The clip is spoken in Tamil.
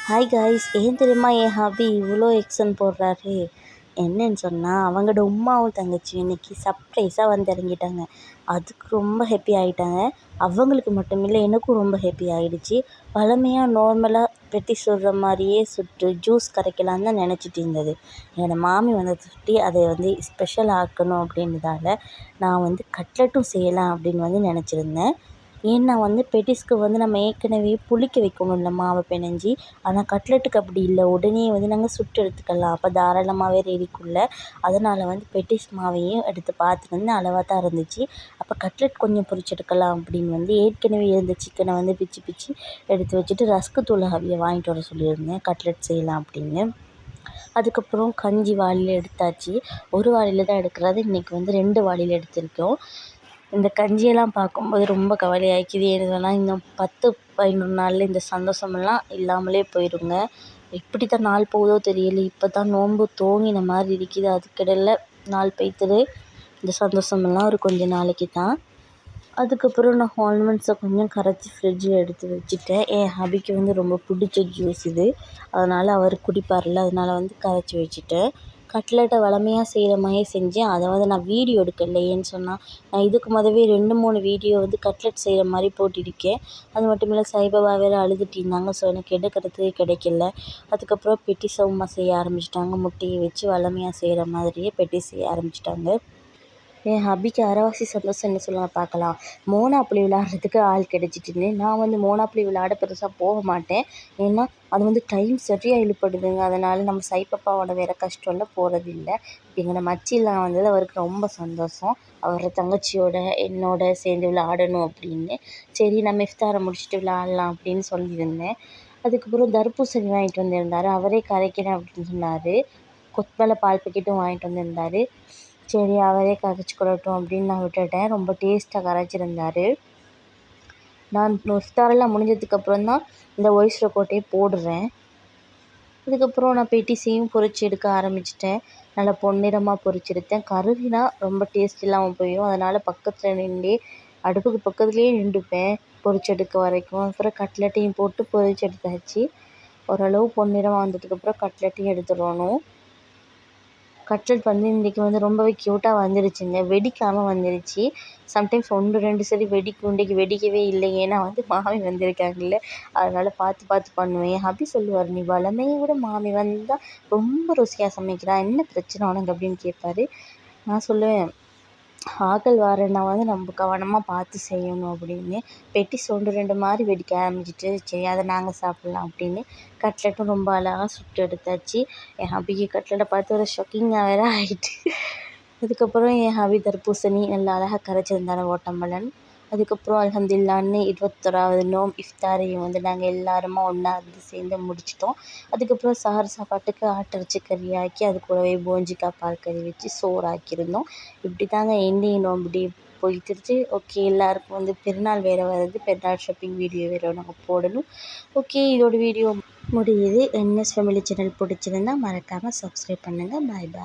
ஹாய் காய்ஸ், ஏன் தெரியுமா என் ஹாபி இவ்வளோ எக்ஸன் போடுறாரு? என்னன்னு சொன்னால், அவங்களோட உம்மாவும் தங்கச்சியும் இன்றைக்கி சர்ப்ரைஸாக வந்து இறங்கிட்டாங்க. அதுக்கு ரொம்ப ஹாப்பி ஆகிட்டாங்க. அவங்களுக்கு மட்டும் இல்லை, எனக்கும் ரொம்ப ஹாப்பி ஆகிடுச்சு. வழமையாக நார்மலாக பெட்டி சுடுற மாதிரியே சுட்டு ஜூஸ் கரைக்கலான்னு தான் நினச்சிட்டு இருந்தது. என்னோடய மாமி வந்து சுட்டி அதை வந்து ஸ்பெஷல் ஆக்கணும் அப்படின்றதால நான் வந்து கட்லெட்டும் செய்யலாம் அப்படின்னு வந்து நினச்சிருந்தேன். ஏன்னா வந்து பெட்டிஸ்க்கு வந்து நம்ம ஏற்கனவே புளிக்க வைக்கணும்ல மாவை பெனஞ்சி. ஆனால் கட்லெட்டுக்கு அப்படி இல்லை, உடனே வந்து நாங்கள் சுட்டு எடுத்துக்கலாம். அப்போ தாராளமாகவே ரெடிக்குள்ள. அதனால் வந்து பெட்டிஸ் மாவையும் எடுத்து பார்த்துட்டு வந்து அளவாக தான் இருந்துச்சு. அப்போ கட்லெட் கொஞ்சம் பொரிச்சு எடுக்கலாம் அப்படின்னு வந்து ஏற்கனவே இருந்த சிக்கனை வந்து பிச்சு பிச்சு எடுத்து வச்சுட்டு ரஸ்க்கு தூள் அவிய வாங்கிட்டு வர சொல்லியிருந்தேன் கட்லெட் செய்யலாம் அப்படின்னு. அதுக்கப்புறம் கஞ்சி வாளியில் எடுத்தாச்சு. ஒரு வாளியில் தான் எடுக்கிறது. இன்றைக்கி வந்து 2 வாளியில் எடுத்திருக்கோம். இந்த கஞ்சியெல்லாம் பார்க்கும்போது ரொம்ப கவலையாயிக்குது. ஏன்னு சொன்னால் இன்னும் 10, 11 நாளில் இந்த சந்தோஷமெல்லாம் இல்லாமலே போயிடுங்க. எப்படி தான் நாள் போகுதோ தெரியல. இப்போ தான் நோன்பு துவங்கின மாதிரி இருக்குது. அதுக்கிடையில் நாள் போய்த்துது. இந்த சந்தோஷமெல்லாம் ஒரு கொஞ்ச நாளைக்கு தான். அதுக்கப்புறம் நான் ஆல்மண்ட்ஸை கொஞ்சம் கரைச்சி ஃப்ரிட்ஜில் எடுத்து வச்சுட்டேன். என் ஹபிக்கு வந்து ரொம்ப பிடிச்ச ஜூஸ் இது. அதனால் அவர் குடிப்பார்ல, அதனால் வந்து கரைச்சி வச்சுட்டேன். கட்லெட்டை வழமையாக செய்கிற மாதிரியே செஞ்சேன். அதை வந்து நான் வீடியோ எடுக்கலை. ஏன்னு சொன்னால், நான் இதுக்கு முதவே 2, 3 வீடியோ வந்து கட்லெட் செய்கிற மாதிரி போட்டிருக்கேன். அது மட்டும் இல்லை, சாய்பாபா வேறு அழுதுட்டு இருந்தாங்க. ஸோ எனக்கு எடுக்கிறதுக்கே கிடைக்கல. அதுக்கப்புறம் பெட்டிஸ் அம்மா செய்ய ஆரம்பிச்சிட்டாங்க. முட்டையை வச்சு வழமையாக செய்கிற மாதிரியே பெட்டிஸ் செய்ய ஆரம்பிச்சிட்டாங்க. என் ஹபிக்கு அரைவாசி சந்தோஷம் என்ன சொல்லுவாங்க பார்க்கலாம். மோனாப்புலி விளையாடுறதுக்கு ஆள் கிடச்சிட்டுன்னு. நான் வந்து மோனாப்புலி விளையாட பெருசாக போக மாட்டேன். ஏன்னா அது வந்து டைம் சரியாக இழுப்படுதுங்க. அதனால் நம்ம சைப்பாப்பாவோட வேறு கஷ்டம்ல போகிறதில்ல. எங்களோட மச்சிலாம் வந்தது அவருக்கு ரொம்ப சந்தோஷம். அவர் தங்கச்சியோட என்னோட சேர்ந்து விளையாடணும் அப்படின்னு. சரி, நம்ம இஃப்தாரை முடிச்சுட்டு விளையாடலாம் அப்படின்னு சொல்லியிருந்தேன். அதுக்கப்புறம் தர்பூசணி வாங்கிட்டு வந்திருந்தார். அவரே கரைக்கிறேன் அப்படின்னு சொன்னார். கொத்தமல்லி பால் பாக்கெட்டும் வாங்கிட்டு வந்திருந்தார். சரி, அவரே கரைச்சி கொள்ளட்டும் அப்படின்னு நான் விட்டுட்டேன். ரொம்ப டேஸ்ட்டாக கரைச்சிருந்தார். நான் இஃப்தாரெல்லாம் முடிஞ்சதுக்கப்புறம் தான் இந்த ஒயிட் கோட்டையை போடுறேன். அதுக்கப்புறம் நான் பெட்டிஸையும் பொரிச்சு எடுக்க ஆரம்பிச்சிட்டேன். நல்லா பொன்னிறமாக பொரிச்செடுத்தேன். கருகினா ரொம்ப டேஸ்ட் இல்லாமல் போயிடும். அதனால் பக்கத்தில் நின்று அடுப்புக்கு பக்கத்துலேயே நின்றுப்பேன் பொரிச்செடுக்க வரைக்கும். அப்புறம் கட்லெட்டையும் போட்டு பொரிச்செடுத்தாச்சு. ஓரளவு பொன்னிறமாக வந்ததுக்கப்புறம் கட்லெட்டையும் எடுத்துடணும். கட்லெட் வந்து இன்றைக்கி வந்து ரொம்பவே க்யூட்டாக வந்துருச்சுங்க. வெடிக்காமல் வந்துருச்சு. சம்டைம்ஸ் 1, 2 சரி வெடிக்கும். இன்றைக்கி வெடிக்கவே இல்லை. ஏன்னா வந்து மாமி வந்திருக்காங்கல்ல, அதனால் பார்த்து பார்த்து பண்ணுவேன். என் ஹபி சொல்லுவார், "நீ வழமையை விட மாமி வந்தால் ரொம்ப ருசியாக சமைக்கிறா. என்ன பிரச்சனை உனக்கு?" அப்படின்னு கேட்பார். நான் சொல்லுவேன், ஆக்கள் வரேன்னா வந்து நம்ம கவனமாக பார்த்து செய்யணும் அப்படின்னு. பெட்டிஸ் 1, 2 மாதிரி வெடிக்க ஆரம்பிச்சிட்டு, சரி அதை நாங்கள் சாப்பிட்லாம் அப்படின்னு கட்லெட்டும் ரொம்ப அழகாக சுட்டு எடுத்தாச்சு. என் ஹபிக்கு கட்லெட்டை பார்த்து ஒரு ஷாக்கிங்காக வேறு ஆகிட்டு. அதுக்கப்புறம் என் ஹபி தர்பூசணி நல்லா அழகாக கரைச்சிருந்தாரு, வாட்டர்மெலன். அதுக்கப்புறம் அல்ஹம்துலில்லாஹ்னு 21வது நோன்பு இஃப்தாரையும் வந்து நாங்கள் எல்லாருமா ஒன்றா இருந்து சேர்ந்து முடிச்சிட்டோம். அதுக்கப்புறம் சஹர் சாப்பாட்டுக்கு ஆட்டிறைச்சி கறி ஆக்கி அது கூடவே போஞ்சிக்காய் பால் கறி வச்சு சோறு ஆக்கியிருந்தோம். இப்படி தாங்க இன்றைய நோன்பு டே போயிட்டுருச்சு. ஓகே, எல்லாருக்கும் வந்து பெருநாள் வேறு வருது. பெருநாள் ஷாப்பிங் வீடியோ வேறு நாங்கள் போடணும். ஓகே, இதோட வீடியோ முடியுது. என்எஸ் ஃபேமிலி சேனல் பிடிச்சிருந்தா மறக்காமல் சப்ஸ்கிரைப் பண்ணுங்கள். பாய் பாய்.